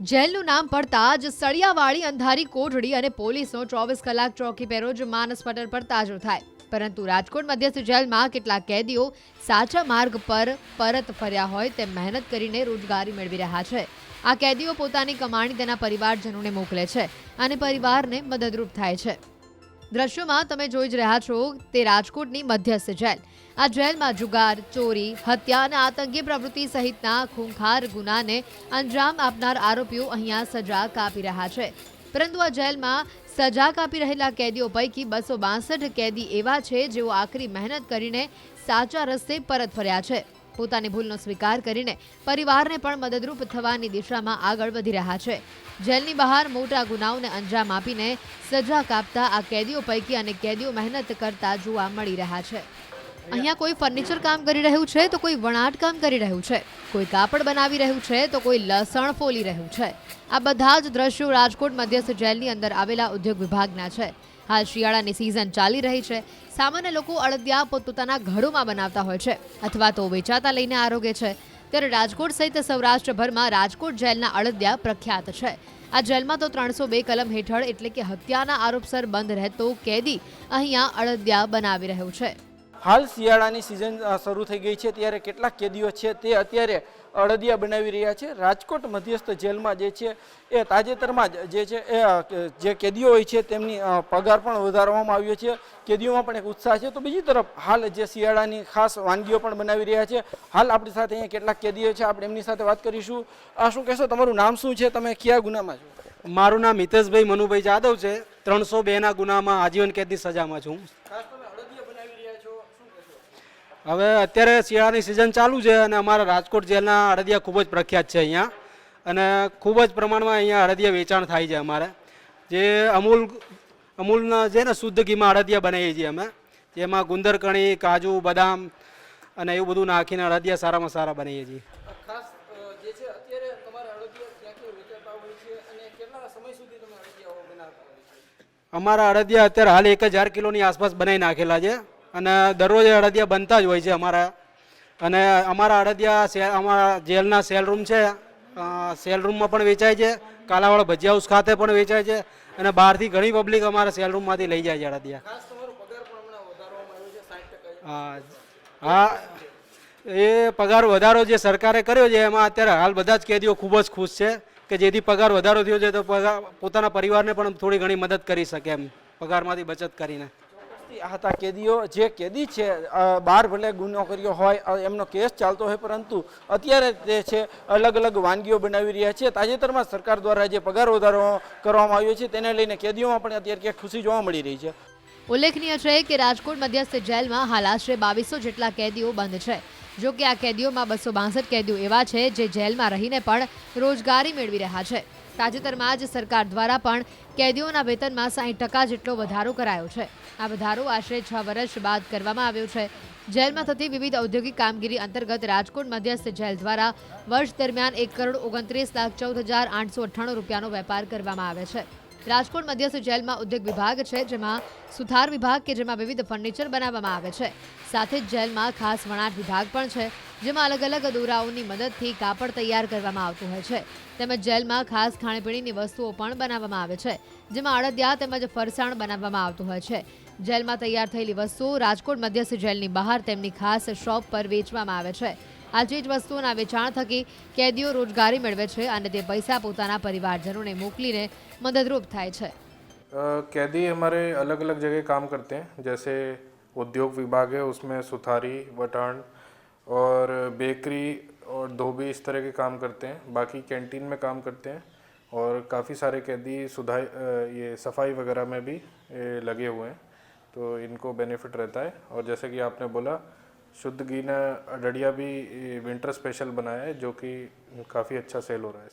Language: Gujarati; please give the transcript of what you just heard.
જેલનું નામ પડતા જ સળિયાવાળી અંધારી કોઠડી અને પોલીસનો 24 કલાક ચોકી પહેરો જ માનસ પટલ પર તાજો થાય. પરંતુ રાજકોટ મધ્યસ્થ જેલમાં કેટલાક કેદીઓ સાચા માર્ગ પર પરત ફર્યા હોય તેમ મહેનત કરીને રોજગારી મેળવી રહ્યા છે. આ કેદીઓ પોતાની કમાણી તેના પરિવારજનોને મોકલે છે અને પરિવારને મદદરૂપ થાય છે. દ્રશ્યોમાં તમે જોઈ જ રહ્યા છો તે રાજકોટની મધ્યસ્થ જેલ. આ જેલમાં જુગાર, ચોરી, હત્યા અને આતંકી પ્રવૃત્તિ સહિતના ખૂંખાર ગુનાને અંજામ આપનાર આરોપીઓ અહીંયા સજા કાપી રહ્યા છે. પરંતુ આ જેલમાં સજા કાપી રહેલા કેદીઓ પૈકી 262 કેદી એવા છે જેઓ આકરી મહેનત કરીને સાચા રસ્તે પરત ફર્યા છે. પોતાની ભૂલનો સ્વીકાર કરીને પરિવારને પણ મદદરૂપ થવાની દિશામાં આગળ વધી રહ્યા છે. જેલની બહાર મોટા ગુનાઓને અંજામ આપીને સજા કાપતા આ કેદીઓ પૈકી અને કેદીઓ મહેનત કરતા જોવા મળી રહ્યા છે. અહીંયા કોઈ ફર્નિચર કામ કરી રહ્યું છે તો કોઈ વણાટ કામ કરી રહ્યું છે, કોઈ કાપડ બનાવી રહ્યું છે તો કોઈ લસણ ફોલી રહ્યું છે. આ બધા જ દ્રશ્યો રાજકોટ મધ્યસ્થ જેલની અંદર આવેલા ઉદ્યોગ વિભાગના છે. હાલ શિયાળાની સિઝન ચાલી રહી છે. સામાન્ય લોકો અળદિયા પોતપોતાના ઘરોમાં બનાવતા હોય છે અથવા તો વેચાતા લઈને આરોગે છે. ત્યારે રાજકોટ સહિત સૌરાષ્ટ્રભરમાં રાજકોટ જેલના અળદિયા પ્રખ્યાત છે. આ જેલમાં તો 302 કલમ હેઠળ એટલે કે હત્યાના આરોપસર બંધ રહેતો કેદી અહીંયા અળદિયા બનાવી રહ્યો છે. હાલ શિયાળાની સિઝન શરૂ થઈ ગઈ છે ત્યારે કેટલાક કેદીઓ છે તે અત્યારે અળદિયા બનાવી રહ્યા છે. રાજકોટ મધ્યસ્થ જેલમાં જે છે એ તાજેતરમાં જે છે એ જે કેદીઓ હોય છે તેમની પગાર પણ વધારવામાં આવ્યો છે. કેદીઓમાં પણ એક ઉત્સાહ છે. તો બીજી તરફ હાલ જે શિયાળાની ખાસ વાનગીઓ પણ બનાવી રહ્યા છે. હાલ આપણી સાથે અહીંયા કેટલાક કેદીઓ છે, આપણે એમની સાથે વાત કરીશું. શું કહેશો, તમારું નામ શું છે, તમે કયા ગુનામાં છો? મારું નામ હિતેશભાઈ મનુભાઈ જાદવ છે. 302 ગુનામાં આજીવન કેદની સજામાં છું. હવે અત્યારે શિયાળાની સિઝન ચાલુ છે અને અમારા રાજકોટ જેલના અળદિયા ખૂબ જ પ્રખ્યાત છે અહીંયા, અને ખૂબ જ પ્રમાણમાં અહીંયા અળદિયા વેચાણ થાય છે. અમારે જે અમૂલના છે ને શુદ્ધ ઘીમાં અળદિયા બનાવીએ છીએ અમે, જેમાં ગુંદરકણી, કાજુ, બદામ અને એવું બધું નાખીને અળદિયા સારામાં સારા બનાવીએ છીએ. અમારા અળદિયા અત્યારે હાલ 1000 કિલોની આસપાસ બનાવી નાખેલા છે અને દરરોજ અળદિયા બનતા જ હોય છે અમારા. અને અમારા અળદિયા અમારા જેલના સેલ રૂમ છે, સેલ રૂમમાં પણ વેચાય છે. કાલાવાડ ભજીયા હાઉસ ખાતે પણ વેચાય છે અને બહારથી ઘણી પબ્લિક અમારા સેલ રૂમમાંથી લઈ જાય છે અળદિયા. હા, એ પગાર વધારો જે સરકારે કર્યો છે એમાં અત્યારે હાલ બધા જ કેદીઓ ખૂબ જ ખુશ છે કે જેથી પગાર વધારો થયો છે તો પોતાના પરિવારને પણ થોડી ઘણી મદદ કરી શકે એમ પગારમાંથી બચત કરીને. આ હતા કેદીઓ. જે કેદી છે બહાર ભલે ગુનો કર્યો હોય, એમનો કેસ ચાલતો હોય, પરંતુ અત્યારે તે છે અલગ અલગ વાનગીઓ બનાવી રહ્યા છે. તાજેતરમાં સરકાર દ્વારા જે પગાર વધારો કરવામાં આવ્યો છે તેને લઈને કેદીઓમાં પણ અત્યારે ક્યાંક ખુશી જોવા મળી રહી છે. ઉલ્લેખનીય છે કે રાજકોટ મધ્યસ્થ જેલમાં હાલ આશરે 2200 જેટલા કેદીઓ બંધ છે. જો કે આ કેદીઓમાં 262 કેદીઓ એવા છે જે જેલમાં રહીને પણ રોજગારી મેળવી રહ્યા છે. તાજેતરમાં જ સરકાર દ્વારા પણ કેદીઓના વેતનમાં 60% જેટલો વધારો કરાયો છે. આ વધારો આશરે 6 વર્ષ બાદ કરવામાં આવ્યો છે. જેલમાં થતી વિવિધ ઔદ્યોગિક કામગીરી અંતર્ગત રાજકોટ મધ્યસ્થ જેલ દ્વારા વર્ષ દરમિયાન 1,29,14,898 રૂપિયાનો વેપાર કરવામાં આવે છે. રાજકોટ મધ્યસ્થ જેલમાં ઉદ્યોગ વિભાગ છે, જેમાં સુથાર વિભાગ કે જેમાં વિવિધ ફર્નિચર બનાવવામાં આવે છે. સાથે જ જેલમાં ખાસ વણાટ વિભાગ પણ છે, જેમાં અલગ અલગ દોરાઓની મદદથી કાપડ તૈયાર કરવામાં આવતું હોય છે. તેમજ જેલમાં ખાસ ખાણીપીણીની વસ્તુઓ પણ બનાવવામાં આવે છે, જેમાં અળદિયા તેમજ ફરસાણ બનાવવામાં આવતું હોય છે. જેલમાં તૈયાર થયેલી વસ્તુઓ રાજકોટ મધ્યસ્થ જેલની બહાર તેમની ખાસ શોપ પર વેચવામાં આવે છે. આ ચીજ વસ્તુઓના વેચાણ થકી કેદીઓ રોજગારી મેળવે છે અને તે પૈસા પોતાના પરિવારજનોને મોકલીને મદદરૂપ થાય છે. कैदी हमारे अलग अलग जगह काम करते हैं, जैसे उद्योग विभाग है उसमें सुथारी, वटान और बेकरी और धोबी इस तरह के काम करते हैं. बाकी कैंटीन में काम करते हैं और काफ़ी सारे कैदी ये सफाई वगैरह में भी लगे हुए हैं, तो इनको बेनिफिट रहता है. और जैसे कि आपने बोला, शुद्ध घी ने अडड़िया भी विंटर स्पेशल बनाया है जो कि काफ़ी अच्छा सेल हो रहा है.